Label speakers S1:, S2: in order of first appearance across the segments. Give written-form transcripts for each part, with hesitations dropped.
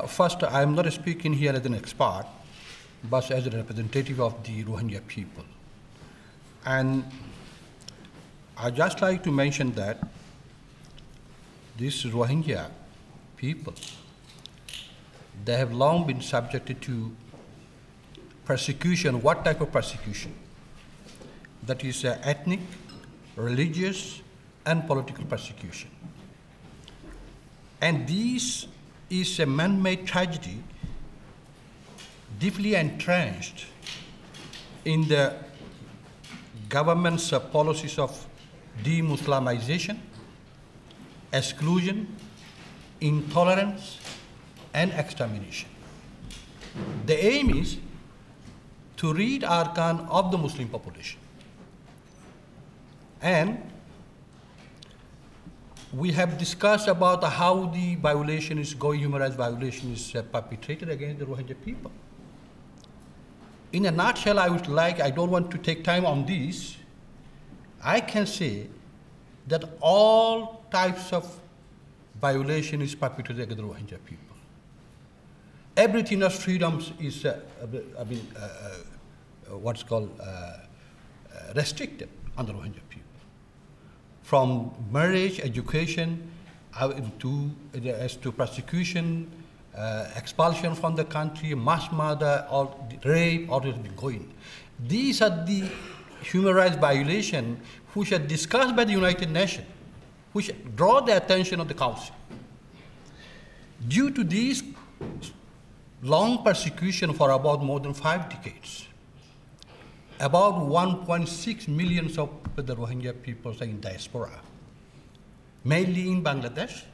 S1: First, I am not speaking here as an expert, but as a representative of the Rohingya people. And I'd just like to mention that these Rohingya people, they have long been subjected to persecution. What type of persecution? That is ethnic, religious, and political persecution. And this is a man-made tragedy deeply entrenched in the government's policies of de-Muslimization, exclusion, intolerance, and extermination. The aim is to rid Arakan of the Muslim population. And we have discussed about how the violation is going, human rights violation is perpetrated against the Rohingya people. In a nutshell, I don't want to take time on this. I can say that all types of violation is perpetrated against the Rohingya people. Everything of freedoms is, what's called restricted on the Rohingya people. From marriage, education, to persecution, expulsion from the country, mass murder, or rape, all has been going. These are the human rights violations which are discussed by the United Nations, which draw the attention of the Council. Due to this long persecution for about more than 5 decades, about 1.6 million of the Rohingya people are in diaspora, mainly in Bangladesh,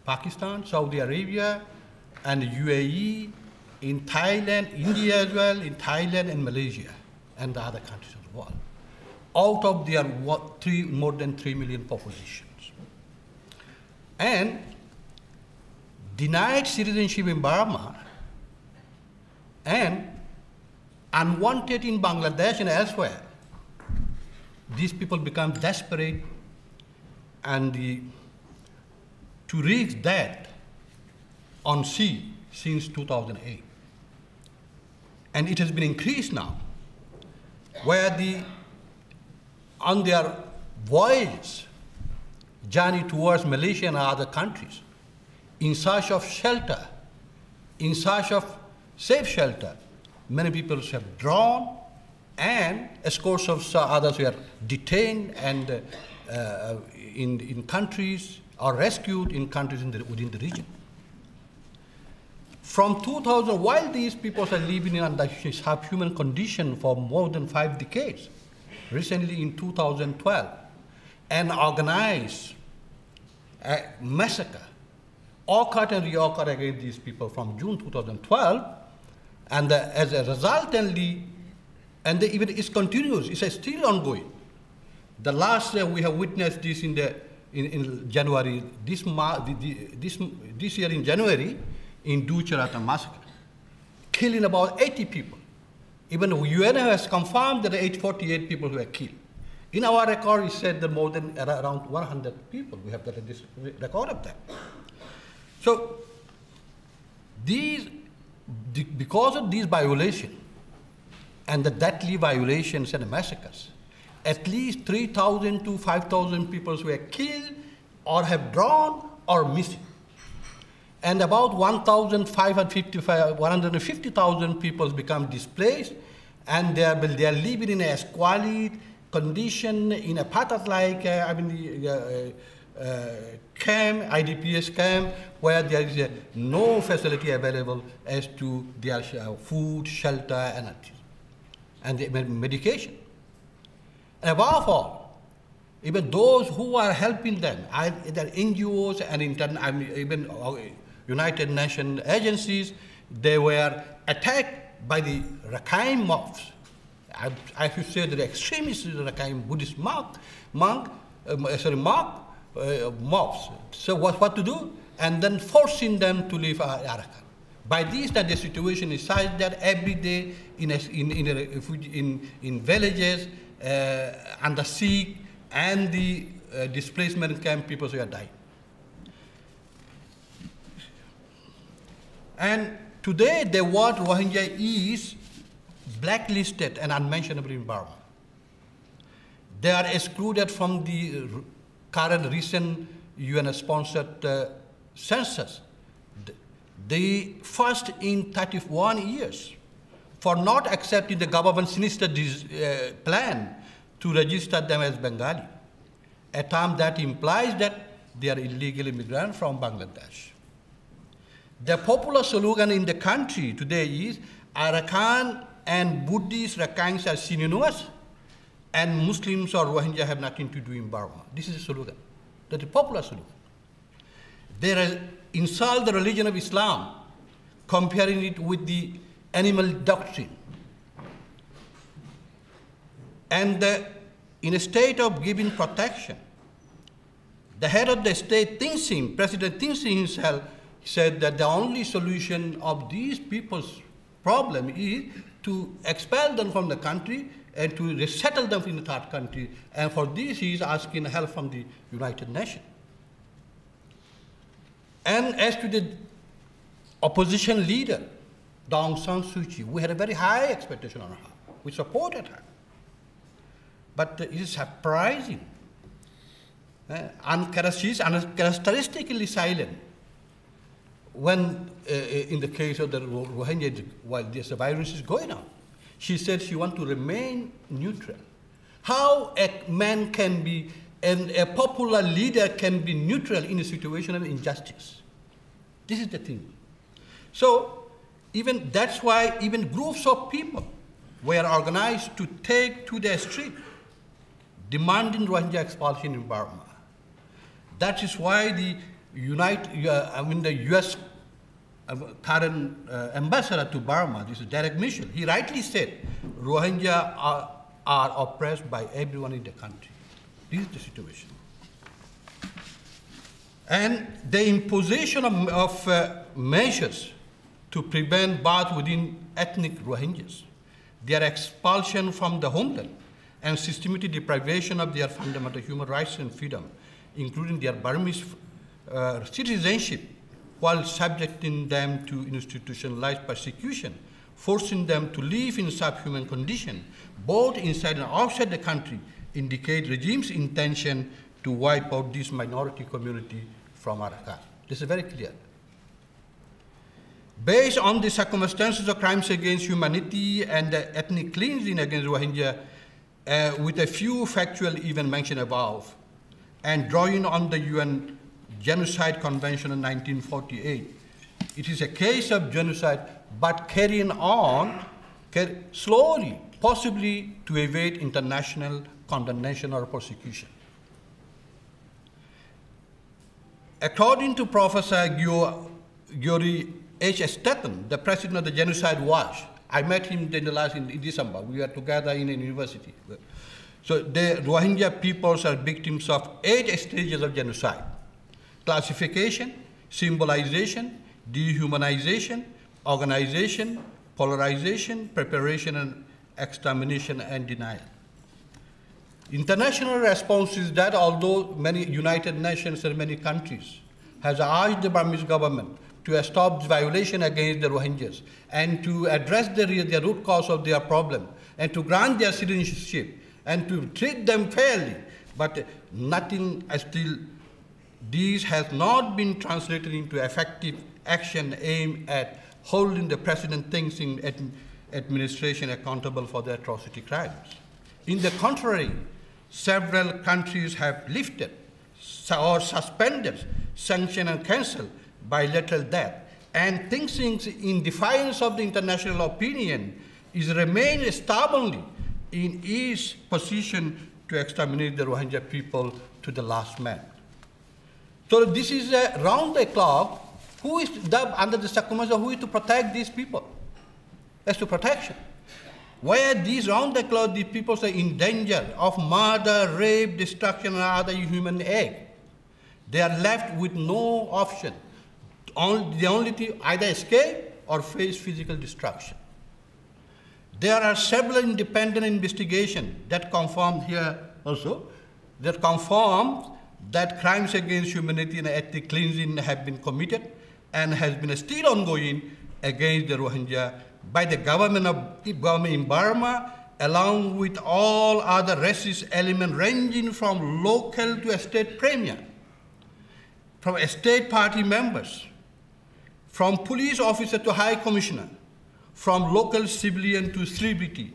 S1: Pakistan, Saudi Arabia, and UAE, in Thailand, India as well, in Thailand and Malaysia, and the other countries of the world. Out of their more than 3 million populations. And denied citizenship in Burma and unwanted in Bangladesh and elsewhere, these people become desperate and to risk death on sea since 2008. And it has been increased now, where on their voyage, journey towards Malaysia and other countries, in search of shelter, in search of safe shelter, many people have drawn, and scores of others were detained and in countries or rescued in countries within the region. From 2000, while these people are living in under subhuman condition for more than 5 decades, recently in 2012, an organized massacre occurred and reoccurred against these people from June 2012, and as a resultantly, and even it continues, it's still ongoing. The last we have witnessed this in January, this year in January, in Ducharata massacre, killing about 80 people. Even the UN has confirmed that 848 people were killed. In our record, it said that more than around 100 people. We have this record of that. So, because of these violations and the deadly violations and the massacres, at least 3,000 to 5,000 people were killed or have drawn or missing. And about 150,000 people become displaced, and they are living in a squalid condition, in a apartheid-like camp, IDPs camp, where there is no facility available as to their food, shelter, and the medication. And above all, even those who are helping them, either NGOs and even United Nations agencies, they were attacked by the Arakan mobs. I should say the extremist Arakan Buddhist mobs. So what to do? And then forcing them to leave Arakan. By this, that the situation is such that every day in villages, under siege and the displacement camp, people are dying. And today, the word Rohingya is blacklisted and unmentionable in Burma. They are excluded from the current recent UN-sponsored census, the first in 31 years, for not accepting the government's sinister plan to register them as Bengali, a term that implies that they are illegal immigrants from Bangladesh. The popular slogan in the country today is Arakan and Buddhist Rakhines are synonymous, and Muslims or Rohingya have nothing to do in Burma. This is the slogan. That is a popular slogan. They insult the religion of Islam, comparing it with the animal doctrine. And in a state of giving protection, the head of the state, President Thein Sein himself, said that the only solution of these people's problem is to expel them from the country and to resettle them in the third country. And for this, he is asking help from the United Nations. And as to the opposition leader, Aung San Suu Kyi, we had a very high expectation on her. We supported her. But it is surprising. She is uncharacteristically silent when, in the case of the Rohingya, while this violence is going on. She said she wants to remain neutral. How a man can be, and a popular leader can be neutral in a situation of injustice? This is the thing. So, even that's why even groups of people were organized to take to the street, demanding Rohingya expulsion in Burma. That is why the U.S. current ambassador to Burma, this is Derek Mitchell, he rightly said, Rohingya are oppressed by everyone in the country. This is the situation. And the imposition of measures to prevent birth within ethnic Rohingyas, their expulsion from the homeland, and systematic deprivation of their fundamental human rights and freedom, including their Burmese citizenship, while subjecting them to institutionalized persecution, forcing them to live in subhuman conditions, both inside and outside the country, indicate regime's intention to wipe out this minority community from Arakan. This is very clear. Based on the circumstances of crimes against humanity and the ethnic cleansing against Rohingya, with a few factual events mentioned above, and drawing on the UN Genocide Convention of 1948, it is a case of genocide, but carrying on slowly, possibly to evade international condemnation or persecution. According to Professor Gyori H. Staton, the president of the Genocide Watch, I met him in December. We were together in a university. So the Rohingya peoples are victims of 8 stages of genocide: classification, symbolization, dehumanization, organization, polarization, preparation, and extermination and denial. International response is that although many United Nations and many countries has urged the Burmese government to stop violation against the Rohingyas and to address the root cause of their problem and to grant their citizenship and to treat them fairly, but nothing still, this has not been translated into effective action aimed at holding the President Thein Sein administration accountable for the atrocity crimes. In the contrary, several countries have lifted or suspended, sanctioned, and canceled bilateral debt, and Thein Sein, in defiance of the international opinion, is remained stubbornly in its position to exterminate the Rohingya people to the last man. So this is round the clock. Who is under the circumstances, who is to protect these people? As to protection. Where these round the clock, these people are in danger of murder, rape, destruction, and other human aid. They are left with no option. The only thing, either escape or face physical destruction. There are several independent investigations that confirm here also, that confirm that crimes against humanity and ethnic cleansing have been committed and has been still ongoing against the Rohingya by the government in Burma, along with all other racist elements ranging from local to state premier, from state party members, from police officer to high commissioner, from local civilian to celebrity,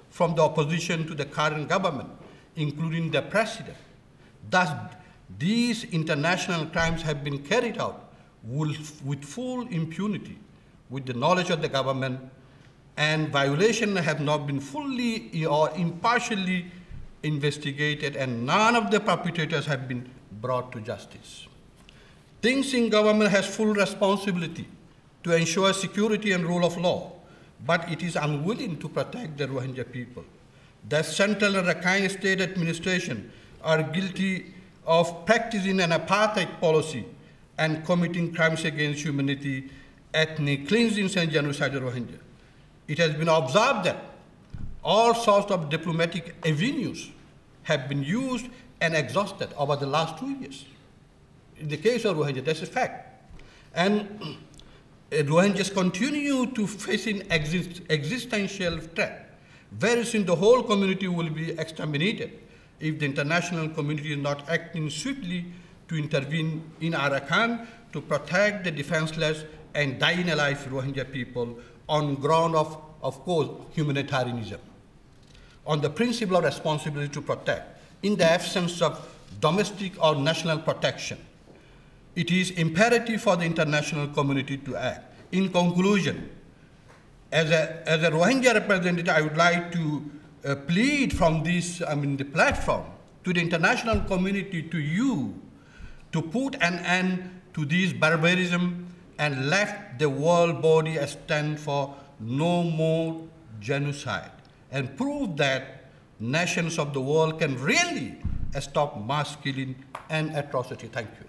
S1: from the opposition to the current government, including the president. Thus, these international crimes have been carried out with full impunity, with the knowledge of the government, and violations have not been fully or impartially investigated, and none of the perpetrators have been brought to justice. The Singh government has full responsibility to ensure security and rule of law, but it is unwilling to protect the Rohingya people. The central and Arakan state administration are guilty of practicing an apartheid policy and committing crimes against humanity, ethnic cleansing and genocide of Rohingya. It has been observed that all sorts of diplomatic avenues have been used and exhausted over the last 2 years. In the case of Rohingya, that's a fact. And Rohingyas continue to face an existential threat. Very soon the whole community will be exterminated if the international community is not acting swiftly to intervene in Arakan to protect the defenseless and dying alive Rohingya people on ground of course, humanitarianism, on the principle of responsibility to protect, in the absence of domestic or national protection. It is imperative for the international community to act. In conclusion, as a Rohingya representative, I would like to plead from this, the platform to the international community, to you, to put an end to this barbarism and let the world body stand for no more genocide and prove that nations of the world can really stop mass killing and atrocity. Thank you.